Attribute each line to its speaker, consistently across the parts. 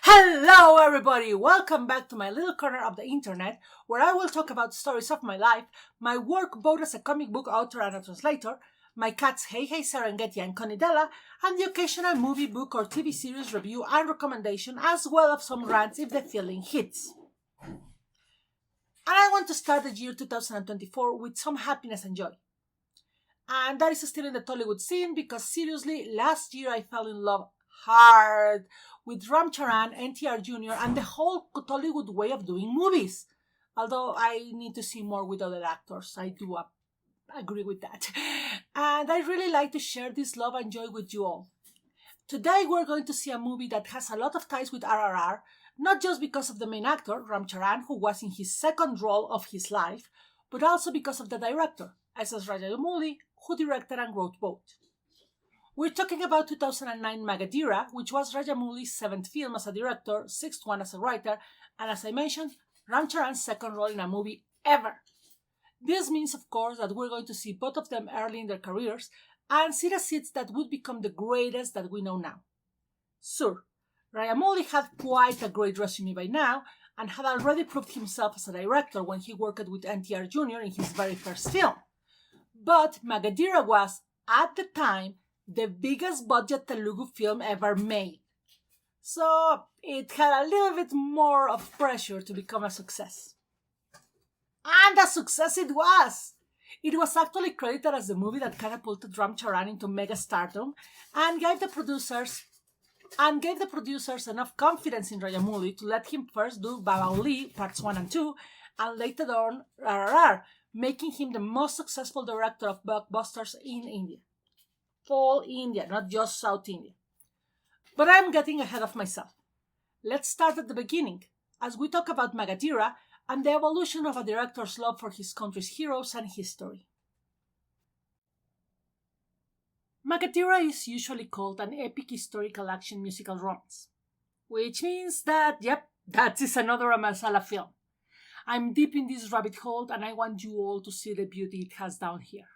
Speaker 1: Hello, everybody! Welcome back to my little corner of the internet where I will talk about stories of my life, my work both as a comic book author and a translator, my cats Hey Hey Serengeti and Conidella, and the occasional movie, book, or TV series review and recommendation, as well as some rants if the feeling hits. And I want to start the year 2024 with some happiness and joy. And that is still in the Tollywood scene because seriously, last year I fell in love hard with Ram Charan, NTR Jr., and the whole Tollywood way of doing movies. Although I need to see more with other actors. I do agree with that. And I really like to share this love and joy with you all. Today we're going to see a movie that has a lot of ties with RRR, not just because of the main actor, Ram Charan, who was in his second role of his life, but also because of the director, SS Rajamouli, who directed and wrote both. We're talking about 2009 Magadheera, which was Rajamouli's seventh film as a director, sixth one as a writer, and as I mentioned, Ram Charan's second role in a movie ever. This means, of course, that we're going to see both of them early in their careers and see the seeds that would become the greatest that we know now. Sure, Rajamouli had quite a great resume by now and had already proved himself as a director when he worked with NTR Jr. in his very first film. But Magadheera was, at the time, the biggest budget Telugu film ever made. So it had a little bit more of pressure to become a success. And a success it was! It was actually credited as the movie that catapulted Ram Charan into mega stardom and gave the producers enough confidence in Rajamouli to let him first do Babauli Parts 1 and 2 and later on RRR, making him the most successful director of blockbusters in India. Full India, not just South India. But I'm getting ahead of myself. Let's start at the beginning, as we talk about Magadheera and the evolution of a director's love for his country's heroes and history. Magadheera is usually called an epic historical action musical romance, which means that, that is another masala film. I'm deep in this rabbit hole and I want you all to see the beauty it has down here.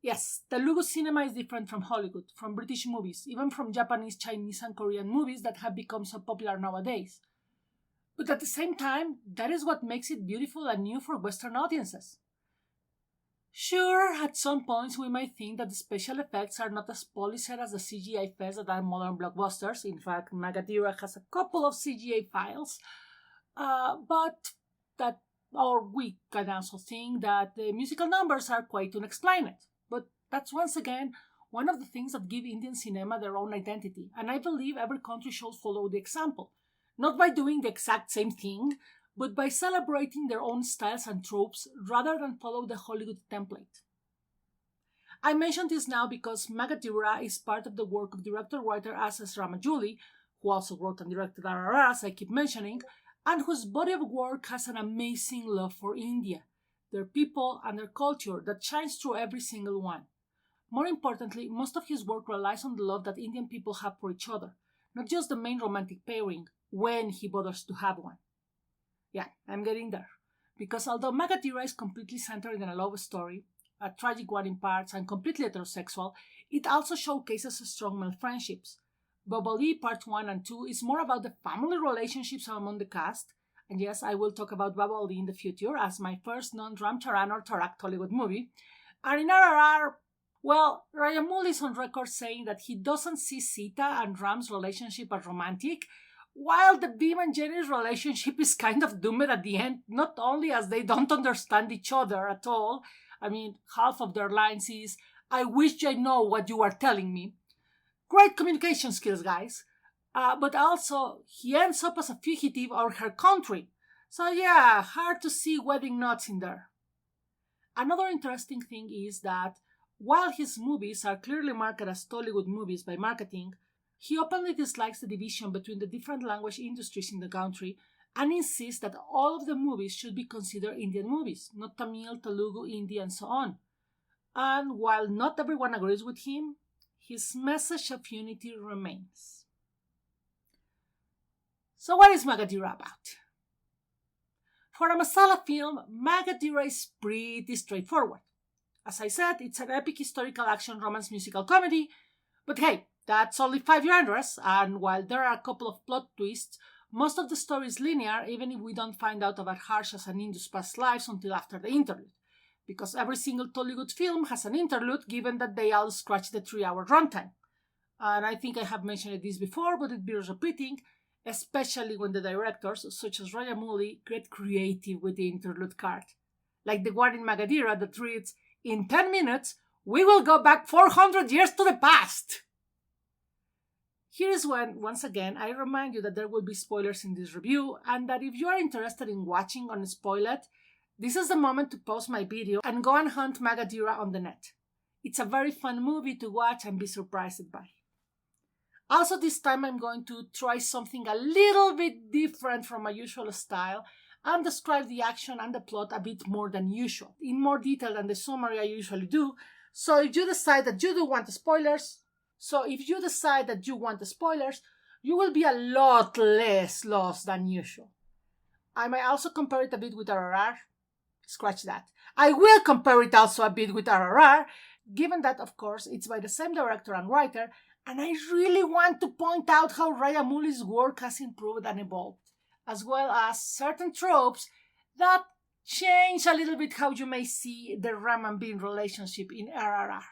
Speaker 1: Yes, Telugu cinema is different from Hollywood, from British movies, even from Japanese, Chinese, and Korean movies that have become so popular nowadays. But at the same time, that is what makes it beautiful and new for Western audiences. Sure, at some points we might think that the special effects are not as polished as the CGI fest that are modern blockbusters. In fact, Magadheera has a couple of CGI files, we can also think that the musical numbers are quite unexplained. But that's once again one of the things that give Indian cinema their own identity, and I believe every country should follow the example, not by doing the exact same thing, but by celebrating their own styles and tropes rather than follow the Hollywood template. I mention this now because Magadheera is part of the work of director-writer SS Rajamouli, who also wrote and directed RRR, as I keep mentioning, and whose body of work has an amazing love for India, their people, and their culture that shines through every single one. More importantly, most of his work relies on the love that Indian people have for each other, not just the main romantic pairing, when he bothers to have one. Yeah, I'm getting there. Because although Magadheera is completely centered in a love story, a tragic one in parts, and completely heterosexual, it also showcases strong male friendships. Babali Part 1 and 2 is more about the family relationships among the cast, and yes, I will talk about Babali in the future as my first non-Ram Charan or Tarak Tollywood movie. And in RRR, well, Rajamouli is on record saying that he doesn't see Sita and Ram's relationship as romantic, while the Bhim and Jenny's relationship is kind of doomed at the end, not only as they don't understand each other at all. I mean, half of their lines is, "I wish I know what you are telling me." Great communication skills, guys. But also, he ends up as a fugitive of her country. So yeah, hard to see wedding knots in there. Another interesting thing is that while his movies are clearly marketed as Tollywood movies by marketing, he openly dislikes the division between the different language industries in the country and insists that all of the movies should be considered Indian movies, not Tamil, Telugu, Hindi, and so on. And while not everyone agrees with him, his message of unity remains. So what is Magadheera about? For a masala film, Magadheera is pretty straightforward. As I said, it's an epic historical action romance musical comedy, but hey, That's only 5 genres, and while there are a couple of plot twists, most of the story is linear, even if we don't find out about Harsha's and Indu's past lives until after the interlude. Because every single Tollywood film has an interlude, given that they all scratch the 3-hour runtime. And I think I have mentioned this before, but it bears repeating, especially when the directors, such as Rajamouli, get creative with the interlude card. Like the one in Magadheera that reads, "In 10 minutes, we will go back 400 years to the past!" Here is when, once again, I remind you that there will be spoilers in this review, and that if you are interested in watching Unspoiled, this is the moment to pause my video and go and hunt Magadheera on the net. It's a very fun movie to watch and be surprised by. Also, this time I'm going to try something a little bit different from my usual style and describe the action and the plot a bit more than usual, in more detail than the summary I usually do. So if you decide that you want spoilers, you will be a lot less lost than usual. I might also compare it a bit with RRR. Scratch that. I will compare it also a bit with RRR, given that, of course, it's by the same director and writer, and I really want to point out how Rajamouli's work has improved and evolved, as well as certain tropes that change a little bit how you may see the Ram and Bean relationship in RRR.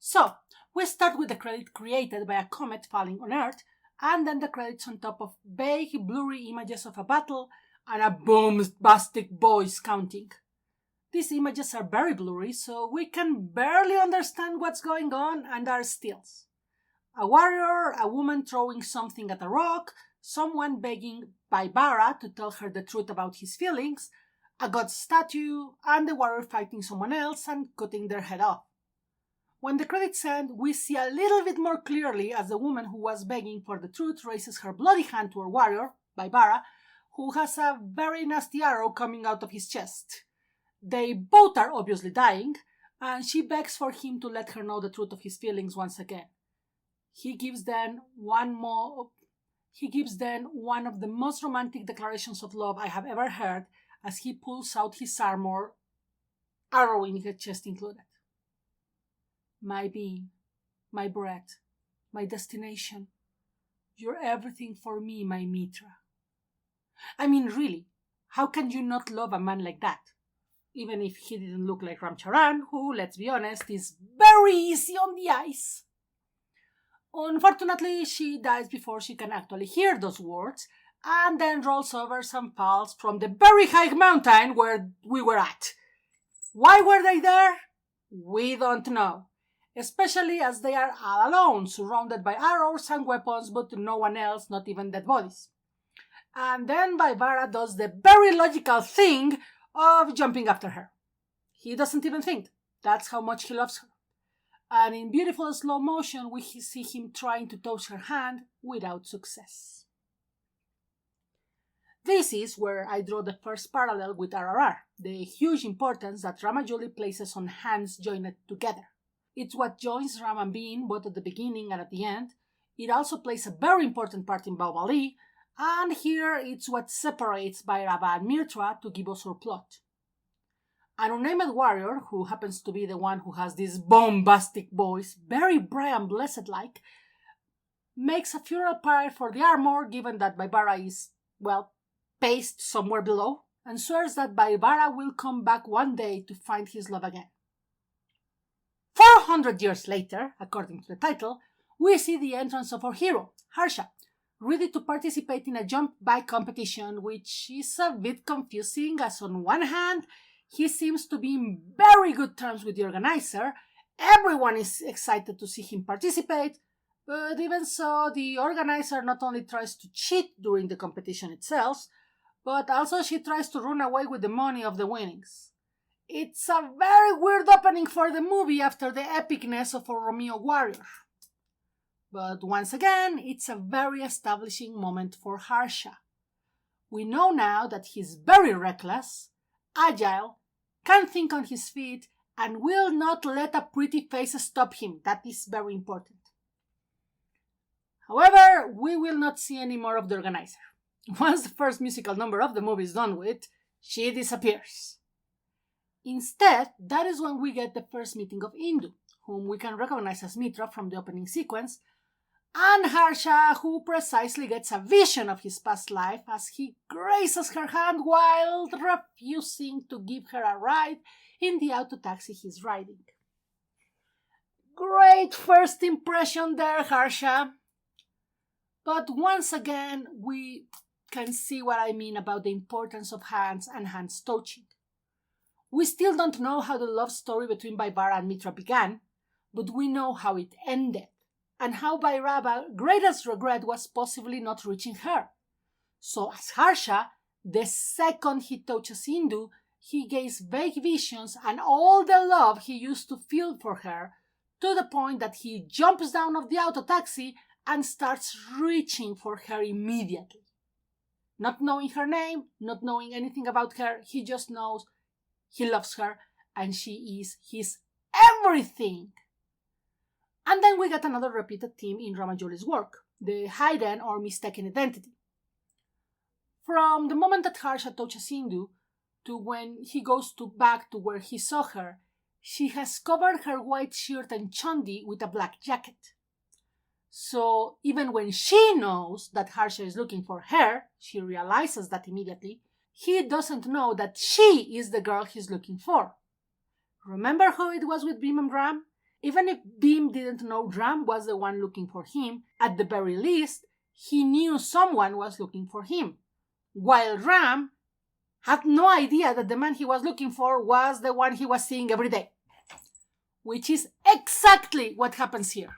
Speaker 1: So, we start with the credit created by a comet falling on Earth, and then the credits on top of vague, blurry images of a battle and a bombastic voice counting. These images are very blurry, so we can barely understand what's going on, and are stills. A warrior, a woman throwing something at a rock, someone begging Baibara to tell her the truth about his feelings, a god statue, and the warrior fighting someone else and cutting their head off. When the credits end, we see a little bit more clearly as the woman who was begging for the truth raises her bloody hand to her warrior, Baibara, who has a very nasty arrow coming out of his chest. They both are obviously dying, and she begs for him to let her know the truth of his feelings once again. He gives then one of the most romantic declarations of love I have ever heard as he pulls out his armor, arrow in his chest included. My being, my breath, my destination. You're everything for me, my Mitra. I mean, really, how can you not love a man like that? Even if he didn't look like Ram Charan, who, let's be honest, is very easy on the eyes. Unfortunately, she dies before she can actually hear those words, and then rolls over and falls from the very high mountain where we were at. Why were they there? We don't know. Especially as they are all alone, surrounded by arrows and weapons, but no one else, not even dead bodies. And then Baibara does the very logical thing of jumping after her. He doesn't even think. That's how much he loves her. And in beautiful slow motion, we see him trying to touch her hand without success. This is where I draw the first parallel with RRR, the huge importance that Rajamouli places on hands joined together. It's what joins Ram and Bean both at the beginning and at the end. It also plays a very important part in Bahubali, and here it's what separates Bhairava and Mitra to give us our plot. An unnamed warrior, who happens to be the one who has this bombastic voice, very Brian Blessed-like, makes a funeral pyre for the armor, given that Baibara is, paced somewhere below, and swears that Baibara will come back one day to find his love again. 400 years later, according to the title, we see the entrance of our hero, Harsha, ready to participate in a jump bike competition, which is a bit confusing, as on one hand, he seems to be in very good terms with the organizer. Everyone is excited to see him participate, but even so, the organizer not only tries to cheat during the competition itself, but also she tries to run away with the money of the winnings. It's a very weird opening for the movie after the epicness of a Romeo warrior. But once again, it's a very establishing moment for Harsha. We know now that he's very reckless, agile, can think on his feet, and will not let a pretty face stop him. That is very important. However, we will not see any more of the organizer. Once the first musical number of the movie is done with, she disappears. Instead, that is when we get the first meeting of Indu, whom we can recognize as Mitra from the opening sequence, and Harsha, who precisely gets a vision of his past life as he grazes her hand while refusing to give her a ride in the auto taxi he's riding. Great first impression there, Harsha. But once again, we can see what I mean about the importance of hands and hands touching. We still don't know how the love story between Vaibhara and Mitra began, but we know how it ended, and how Bhairava's greatest regret was possibly not reaching her. So as Harsha, the second he touches Indu, he gains vague visions and all the love he used to feel for her, to the point that he jumps down of the auto taxi and starts reaching for her immediately. Not knowing her name, not knowing anything about her, he just knows he loves her and she is his everything. And then we get another repeated theme in Ramajouli's work, the hidden or mistaken identity. From the moment that Harsha touches Indu to when he goes back to where he saw her, she has covered her white shirt and chandi with a black jacket. So even when she knows that Harsha is looking for her, she realizes that immediately, he doesn't know that she is the girl he's looking for. Remember how it was with Bhim and Ram? Even if Bhim didn't know Ram was the one looking for him, at the very least, he knew someone was looking for him. While Ram had no idea that the man he was looking for was the one he was seeing every day. Which is exactly what happens here.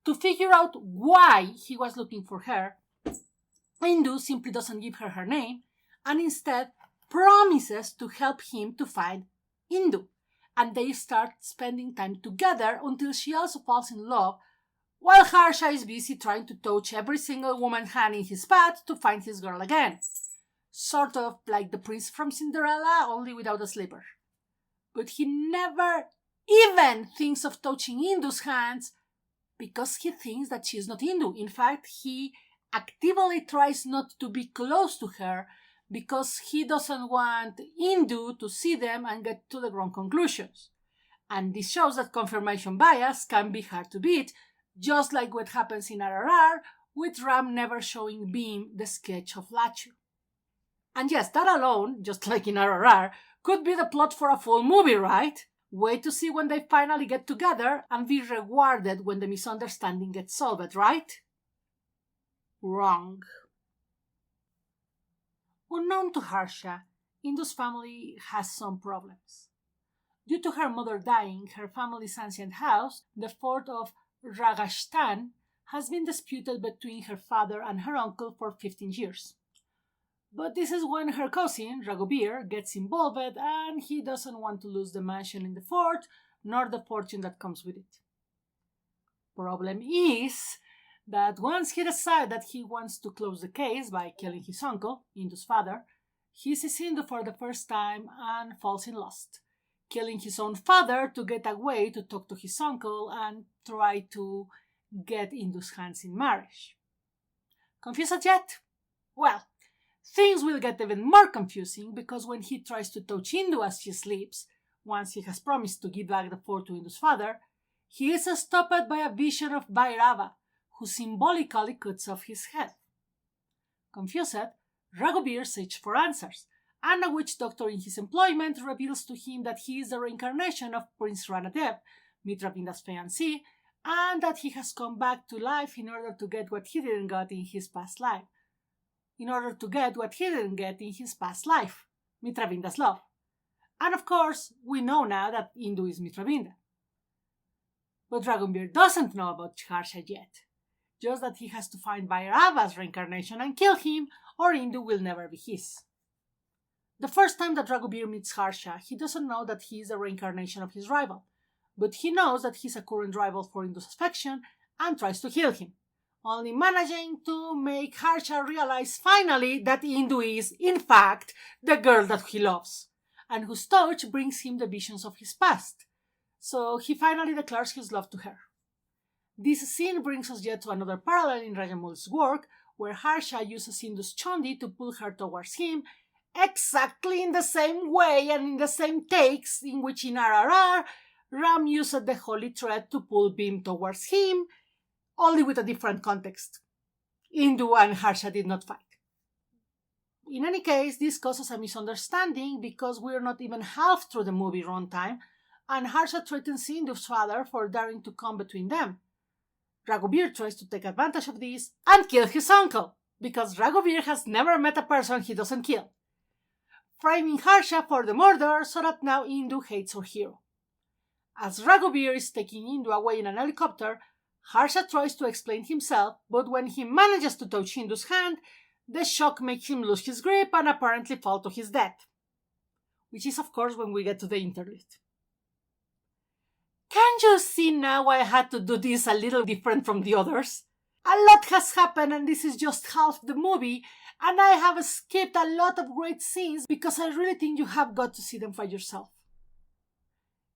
Speaker 1: To figure out why he was looking for her, Indu simply doesn't give her her name and instead promises to help him to find Indu. And they start spending time together until she also falls in love, while Harsha is busy trying to touch every single woman's hand in his path to find his girl again. Sort of like the prince from Cinderella, only without a slipper. But he never even thinks of touching Indu's hands because he thinks that she's not Indu. In fact, he actively tries not to be close to her because he doesn't want Indu to see them and get to the wrong conclusions. And this shows that confirmation bias can be hard to beat, just like what happens in RRR, with Ram never showing Bhim the sketch of Lachu. And yes, that alone, just like in RRR, could be the plot for a full movie, right? Wait to see when they finally get together and be rewarded when the misunderstanding gets solved, right? Wrong. Unknown to Harsha, Indu's family has some problems. Due to her mother dying, her family's ancient house, the fort of Ragashtan, has been disputed between her father and her uncle for 15 years. But this is when her cousin, Raghuveer, gets involved and he doesn't want to lose the mansion in the fort, nor the fortune that comes with it. Problem is that once he decides that he wants to close the case by killing his uncle, Indu's father, he sees Indu for the first time and falls in lust, killing his own father to get away to talk to his uncle and try to get Indu's hands in marriage. Confused yet? Well, things will get even more confusing because when he tries to touch Indu as she sleeps, once he has promised to give back the fort to Indu's father, he is stopped by a vision of Bhairava, who symbolically cuts off his head. Confused, Raghuveer searches for answers, and a witch doctor in his employment reveals to him that he is the reincarnation of Prince Ranadev, Mitravinda's fiancé, and that he has come back to life in order to get what he didn't get in his past life. Mitravinda's love. And of course, we know now that Indu is Mitravinda. But Raghuveer doesn't know about Harsha yet, just that he has to find Bhairava's reincarnation and kill him, or Indu will never be his. The first time that Raghuveer meets Harsha, he doesn't know that he is a reincarnation of his rival, but he knows that he's a current rival for Indu's affection and tries to heal him, only managing to make Harsha realize finally that Indu is, in fact, the girl that he loves, and whose touch brings him the visions of his past. So he finally declares his love to her. This scene brings us yet to another parallel in Rajamouli's work, where Harsha uses Indu's chandi to pull her towards him, exactly in the same way and in the same takes in which in RRR, Ram used the holy thread to pull Bhim towards him, only with a different context. Indu and Harsha did not fight. In any case, this causes a misunderstanding because we're not even half through the movie runtime, and Harsha threatens Indu's father for daring to come between them. Raghuveer tries to take advantage of this and kill his uncle, because Raghuveer has never met a person he doesn't kill, framing Harsha for the murder so that now Indu hates our hero. As Raghuveer is taking Indu away in an helicopter, Harsha tries to explain himself, but when he manages to touch Indu's hand, the shock makes him lose his grip and apparently fall to his death. Which is, of course, when we get to the interlude. Can you see now why I had to do this a little different from the others? A lot has happened and this is just half the movie, and I have skipped a lot of great scenes because I really think you have got to see them for yourself.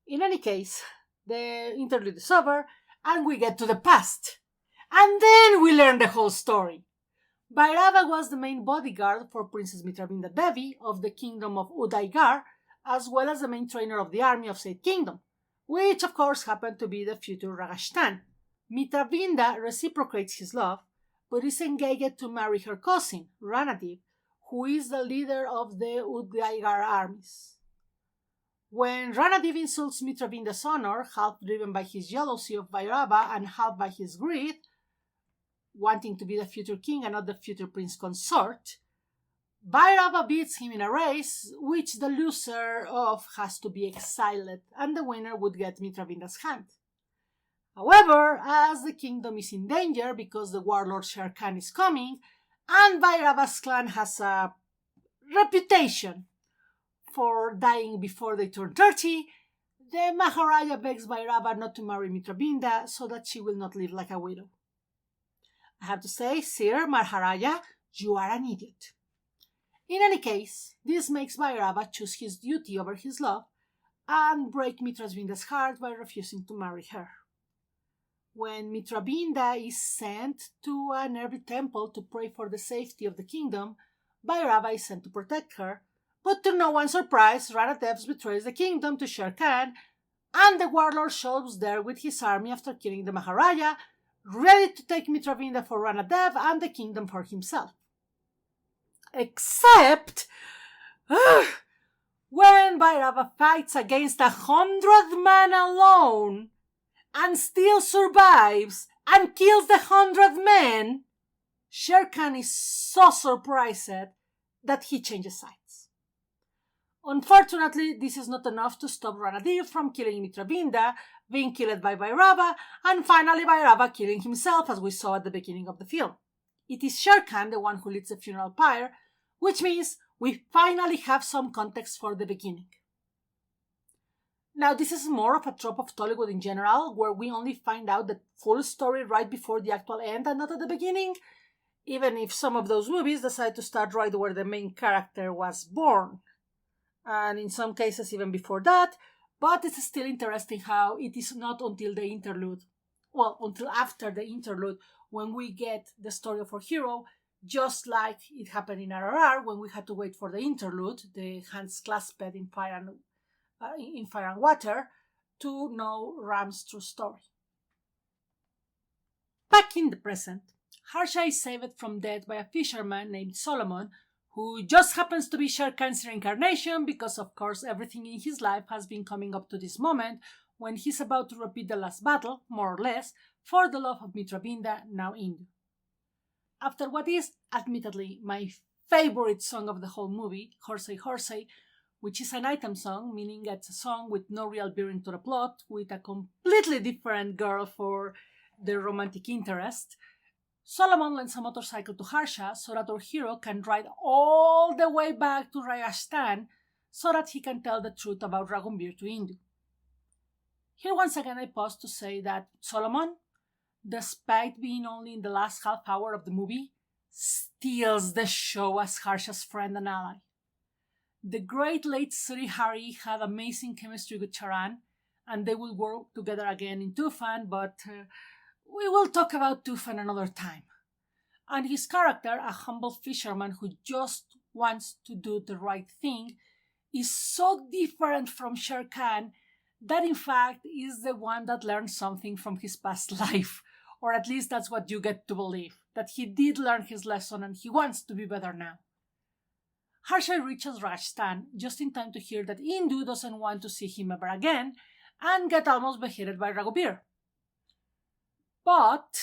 Speaker 1: In any case, the interlude is over and we get to the past. And then we learn the whole story. Bhairava was the main bodyguard for Princess Mitravinda Devi of the kingdom of Udaigar, as well as the main trainer of the army of said kingdom, which of course happened to be the future Ragashtan. Mitravinda reciprocates his love, but is engaged to marry her cousin, Ranadev, who is the leader of the Udaigar armies. When Ranadev insults Mitravinda's honor, half driven by his jealousy of Bhairava and half by his greed, wanting to be the future king and not the future prince consort, Bhairava beats him in a race, which the loser of has to be exiled, and the winner would get Mitravinda's hand. However, as the kingdom is in danger because the warlord Sher Khan is coming, and Bhairava's clan has a reputation for dying before they turn 30, the Maharaja begs Bhairava not to marry Mitravinda so that she will not live like a widow. I have to say, Sir Maharaja, you are an idiot. In any case, this makes Bhairava choose his duty over his love and break Mitravinda's heart by refusing to marry her. When Mitravinda is sent to a nearby temple to pray for the safety of the kingdom, Bhairava is sent to protect her, but to no one's surprise, Ranadev betrays the kingdom to Sher Khan, and the warlord shows there with his army after killing the Maharaja, ready to take Mitravinda for Ranadev and the kingdom for himself. Except when Bhairava fights against 100 men alone and still survives and kills the 100 men, Sher Khan is so surprised that he changes sides. Unfortunately, this is not enough to stop Ranadev from killing Mitravinda, being killed by Bhairava, and finally Bhairava killing himself, as we saw at the beginning of the film. It is Sher Khan the one who leads the funeral pyre, which means we finally have some context for the beginning. Now, this is more of a trope of Tollywood in general, where we only find out the full story right before the actual end and not at the beginning, even if some of those movies decide to start right where the main character was born, and in some cases even before that, but it's still interesting how it is not until the interlude, until after the interlude, when we get the story of our hero, just like it happened in RRR when we had to wait for the interlude, the hands clasped in fire and water, to know Ram's true story. Back in the present, Harsha is saved from death by a fisherman named Solomon, who just happens to be Sher Khan's reincarnation because, of course, everything in his life has been coming up to this moment when he's about to repeat the last battle, more or less, for the love of Mitravinda, now Indu. After what is, admittedly, my favorite song of the whole movie, Horsey Horsey, which is an item song, meaning it's a song with no real bearing to the plot, with a completely different girl for the romantic interest, Solomon lends a motorcycle to Harsha so that our hero can ride all the way back to Rajasthan so that he can tell the truth about Raghuveer to Indu. Here once again I pause to say that Solomon, despite being only in the last half hour of the movie, steals the show as Harsha's friend and ally. The great late Sri Hari had amazing chemistry with Charan, and they will work together again in Tufan, but we will talk about Tufan another time. And his character, a humble fisherman who just wants to do the right thing, is so different from Sher Khan that in fact is the one that learned something from his past life, or at least that's what you get to believe, that he did learn his lesson and he wants to be better now. Harsha reaches Rajasthan just in time to hear that Indu doesn't want to see him ever again and get almost beheaded by Raghuveer. But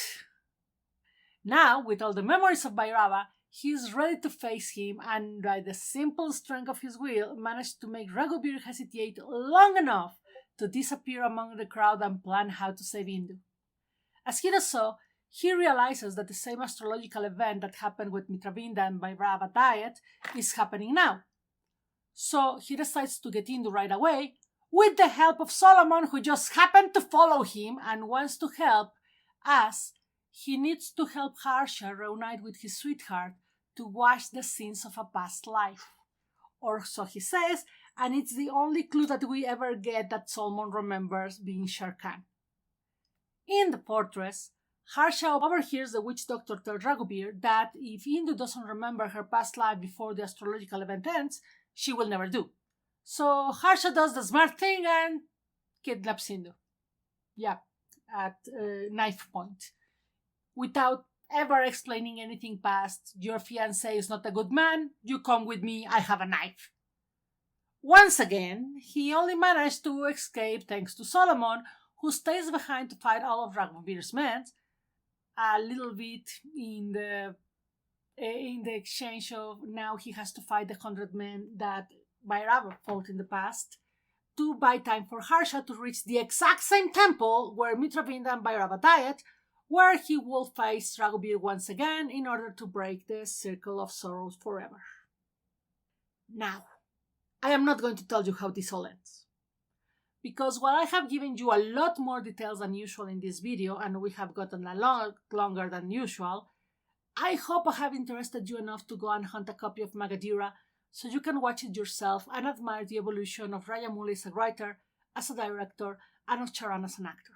Speaker 1: now, with all the memories of Bhairava, he is ready to face him and by the simple strength of his will managed to make Raghuveer hesitate long enough to disappear among the crowd and plan how to save Indu. As he does so, he realizes that the same astrological event that happened with Mitravinda and Bhairava diet is happening now. So he decides to get Indu right away with the help of Solomon, who just happened to follow him and wants to help, as he needs to help Harsha reunite with his sweetheart to wash the sins of a past life. Or so he says, and it's the only clue that we ever get that Solomon remembers being Shere Khan. In the fortress, Harsha overhears the witch doctor tell Raghuveer that if Indu doesn't remember her past life before the astrological event ends, she will never do. So Harsha does the smart thing and kidnaps Indu. Yeah, at knife point. Without ever explaining anything past, your fiancé is not a good man, you come with me, I have a knife. Once again, he only managed to escape thanks to Solomon, who stays behind to fight all of Raghuveer's men, a little bit in the exchange of now he has to fight the 100 men that Bhairava fought in the past, to buy time for Harsha to reach the exact same temple where Mitravinda and Bhairava died, where he will face Raghuveer once again in order to break the circle of sorrows forever. Now, I am not going to tell you how this all ends, because while I have given you a lot more details than usual in this video, and we have gotten a lot longer than usual, I hope I have interested you enough to go and hunt a copy of Magadheera so you can watch it yourself and admire the evolution of Rajamouli as a writer, as a director, and of Charan as an actor.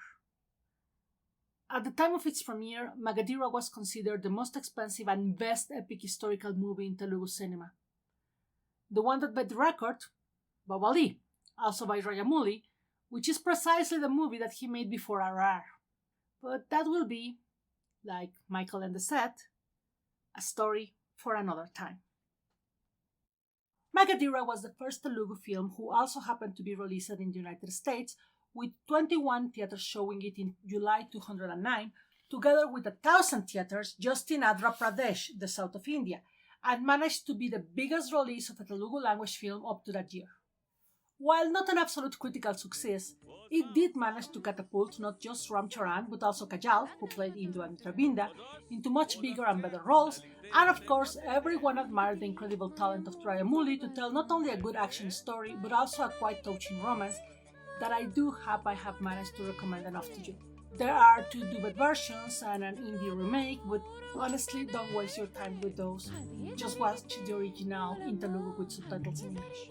Speaker 1: At the time of its premiere, Magadheera was considered the most expensive and best epic historical movie in Telugu cinema. The one that beat the record, Bahubali, also by Rajamouli, which is precisely the movie that he made before RR. But that will be, like Michael and the Set, a story for another time. Magadheera was the first Telugu film who also happened to be released in the United States, with 21 theaters showing it in July 2009, together with 1,000 theaters just in Andhra Pradesh, the south of India, and managed to be the biggest release of a Telugu language film up to that year. While not an absolute critical success, it did manage to catapult not just Ram Charan but also Kajal, who played Indu and Mitravinda, into much bigger and better roles, and of course everyone admired the incredible talent of Rajamouli to tell not only a good action story but also a quite touching romance that I do hope I have managed to recommend enough to you. There are 2 dubbed versions and an indie remake, but honestly don't waste your time with those. Just watch the original in Telugu with subtitles in English.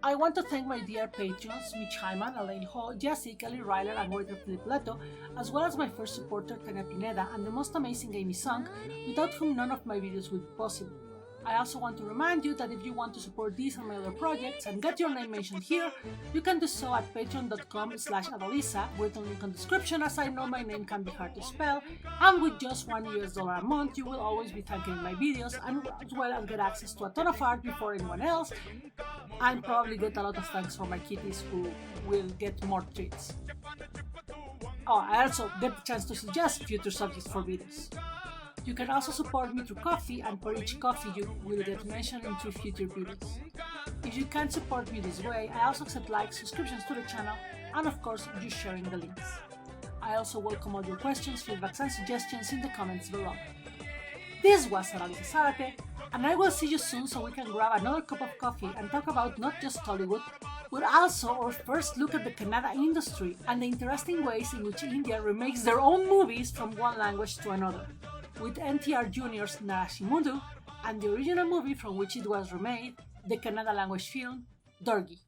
Speaker 1: I want to thank my dear patrons Mitch Hyman, Elaine Ho, Jessie, Kelly Ryler, and Walter Philip Leto, as well as my first supporter Tania Pineda and the most amazing Amy Sung, without whom none of my videos would be possible. I also want to remind you that if you want to support these and my other projects and get your name mentioned here, you can do so at patreon.com/Adalisa with a link in the description, as I know my name can be hard to spell, and with just $1 a month you will always be thanking my videos and as well as get access to a ton of art before anyone else, and probably get a lot of thanks from my kitties who will get more treats. Oh, I also get the chance to suggest future subjects for videos. You can also support me through Coffee, and for each coffee you will get mentioned in 3 future videos. If you can't support me this way, I also accept likes, subscriptions to the channel, and of course you sharing the links. I also welcome all your questions, feedbacks and suggestions in the comments below. This was Adalisa Zarate, and I will see you soon so we can grab another cup of coffee and talk about not just Hollywood, but also our first look at the Kannada industry and the interesting ways in which India remakes their own movies from one language to another, with NTR Jr.'s Narasimudu and the original movie from which it was remade, the Kannada language film Dorgi.